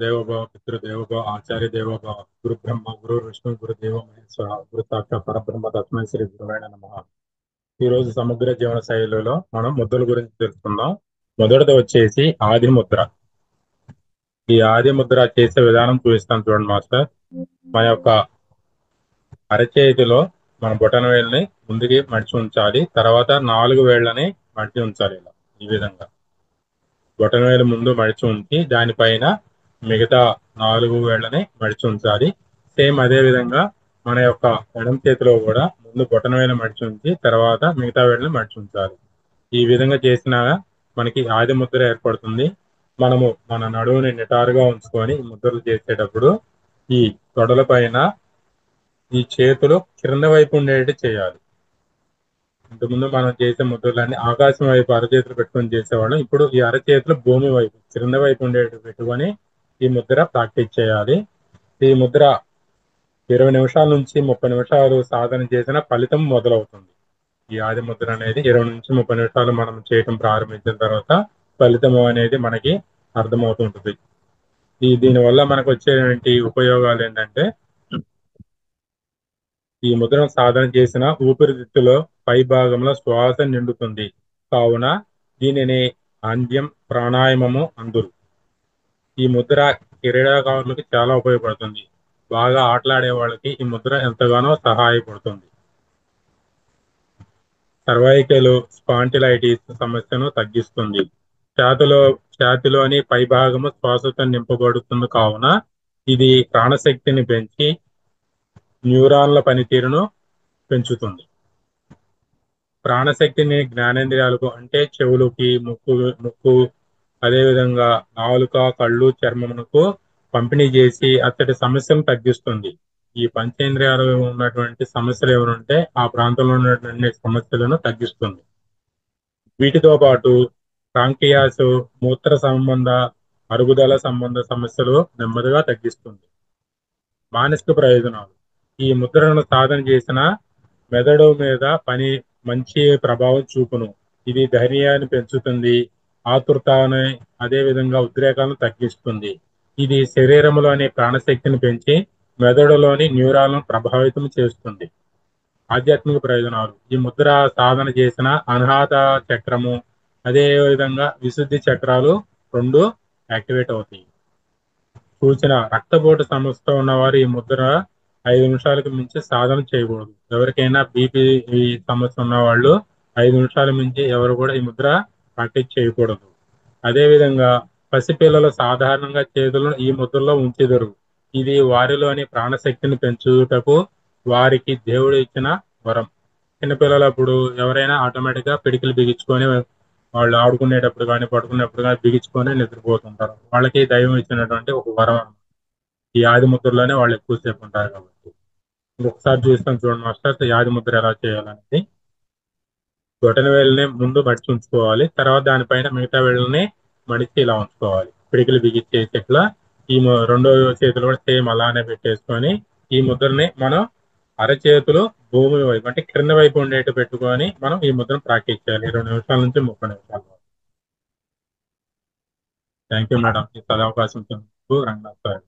మాతృదేవోభవ పితృదేవోభవ ఆచార్య దేవోభవ గురు బ్రహ్మ గురు విష్ణు గురు దేవ మహేశ్వర గురు సాక్షాత్ పరబ్రహ్మ తస్మై శ్రీ గురువైన నమః. ఈ రోజు సమగ్ర జీవన శైలిలో మనం ముద్రల గురించి తెలుసుకుందాం. మొదటిది వచ్చేసి ఆది ముద్ర. ఈ ఆది ముద్ర చేసే విధానం చూపిస్తాను చూడండి మాస్టర్. మన యొక్క అరచేతిలో మన బొటన వేళ్ళని ముందుకి మడిచి ఉంచాలి. తర్వాత 4 వేళ్ళని మడిచి ఉంచాలి. ఇలా ఈ విధంగా బొటనవేలు ముందు మడిచి ఉంచి దానిపైన మిగతా 4 వేళ్ళని మడిచి ఉంచాలి. సేమ్ అదే విధంగా మన యొక్క ఎడమ చేతిలో కూడా ముందు బొటనవేలు మడిచి ఉంచి తర్వాత మిగతా వేళ్ళని మడిచి ఉంచాలి. ఈ విధంగా చేసినా మనకి ఆది ముద్ర ఏర్పడుతుంది. మనము మన నడువుని నిటారుగా ఉంచుకొని ఈ ముద్రలు చేసేటప్పుడు ఈ తొడల పైన ఈ చేతులు కింద వైపు ఉండేటి చేయాలి. ఇంతకుముందు మనం చేసే ముద్రలన్నీ ఆకాశం వైపు అరచేతులు పెట్టుకొని చేసేవాళ్ళం. ఇప్పుడు ఈ అరచేతులు భూమి వైపు క్రింద వైపు ఉండేట్టు పెట్టుకొని ఈ ముద్ర ప్రాక్టీస్ చేయాలి. ఈ ముద్ర 20 నిమిషాల నుంచి 30 నిమిషాలు సాధన చేసిన ఫలితం మొదలవుతుంది. ఈ ఆది ముద్ర అనేది 20 నుంచి 30 నిమిషాలు మనం చేయటం ప్రారంభించిన తర్వాత ఫలితం అనేది మనకి అర్థమవుతుంటుంది. దీనివల్ల మనకు వచ్చేటువంటి ఉపయోగాలు ఏంటంటే, ఈ ముద్రను సాధన చేసిన ఊపిరితిత్తులో పై భాగంలో శ్వాస నిండుతుంది. కావున దీనిని ఆంద్యం ప్రాణాయామము అందురు. ఈ ముద్ర క్రీడాకారులకు చాలా ఉపయోగపడుతుంది. బాగా ఆటలాడే వాళ్ళకి ఈ ముద్ర ఎంతగానో సహాయపడుతుంది. సర్వైకల్ స్పాండిలైటిస్ సమస్యను తగ్గిస్తుంది. ఛాతిలోని పై భాగము శ్వాసతో నింపబడుతుంది. కావున ఇది ప్రాణశక్తిని పెంచి న్యూరాన్ల పనితీరును పెంచుతుంది. ప్రాణశక్తిని జ్ఞానేంద్రియాలకు అంటే చెవులకి, ముక్కు అదేవిధంగా నాలుక, కళ్ళు, చర్మమునకు పంపిణీ చేసి అతడి సమస్యను తగ్గిస్తుంది. ఈ పంచేంద్రియాలు ఉన్నటువంటి సమస్యలు ఏమైనా ఆ ప్రాంతంలో ఉన్నటువంటి సమస్యలను తగ్గిస్తుంది. వీటితో పాటు కాంకియాస్, మూత్ర సంబంధ, అరుగుదల సంబంధ సమస్యలు నెమ్మదిగా తగ్గిస్తుంది. మానసిక ప్రయోజనాలు. ఈ ముద్రను సాధన చేసిన మెదడు మీద మంచి ప్రభావం చూపును. ఇది ధైర్యాన్ని పెంచుతుంది, ఆతృతని అదేవిధంగా ఉద్రేకాలను తగ్గిస్తుంది. ఇది శరీరంలోని ప్రాణశక్తిని పెంచి మెదడులోని న్యూరాలను ప్రభావితం చేస్తుంది. ఆధ్యాత్మిక ప్రయోజనాలు. ఈ ముద్ర సాధన చేసిన అనాహత చక్రము అదే విధంగా విశుద్ధి చక్రాలు 2 యాక్టివేట్ అవుతాయి. సూచన: రక్తపోటు సమస్యతో ఉన్నవారు ఈ ముద్ర 5 నిమిషాలకు మించి సాధన చేయకూడదు. ఎవరికైనా బీపీ సమస్య ఉన్న వాళ్ళు 5 నిమిషాల మించి ఎవరు కూడా ఈ ముద్ర ప్రాక్టీస్ చేయకూడదు. అదేవిధంగా పసిపిల్లలు సాధారణంగా చేతులను ఈ ముద్రలో ఉంచెదరు. ఇది వారిలోని ప్రాణశక్తిని పెంచుటకు వారికి దేవుడు ఇచ్చిన వరం. చిన్నపిల్లలప్పుడు ఎవరైనా ఆటోమేటిక్ గా పిడికిలు బిగించుకొని వాళ్ళు ఆడుకునేటప్పుడు కానీ పడుకునేటప్పుడు కానీ బిగించుకొని నిద్రపోతుంటారు. వాళ్ళకి దైవం ఇచ్చినటువంటి ఒక వరం. ఈ ఆది ముద్రలోనే వాళ్ళు ఎక్కువసేపు ఉంటారు కాబట్టి. ఇంకొకసారి చూస్తాం చూడండి మాస్టర్, ఈ ఆది ముద్ర ఎలా చేయాలంటే, బొటన వేళ్ళని ముందు మడిచి ఉంచుకోవాలి. తర్వాత దానిపైన మిగతా వేళ్ళని మడిచి ఇలా ఉంచుకోవాలి. పిడికిలు బిగించేసి ఇట్లా ఈ రెండో చేతులు కూడా సేమ్ అలానే పెట్టేసుకొని ఈ ముద్రని మనం అరచేతులు భూమి వైపు అంటే క్రింద వైపు ఉండేట్టు పెట్టుకొని మనం ఈ ముద్రను ప్రాక్టీస్ చేయాలి 20 నిమిషాల నుంచి 30 నిమిషాలు. థ్యాంక్ యూ మేడం, ఈ అవకాశం రంగనాథ్ సార్.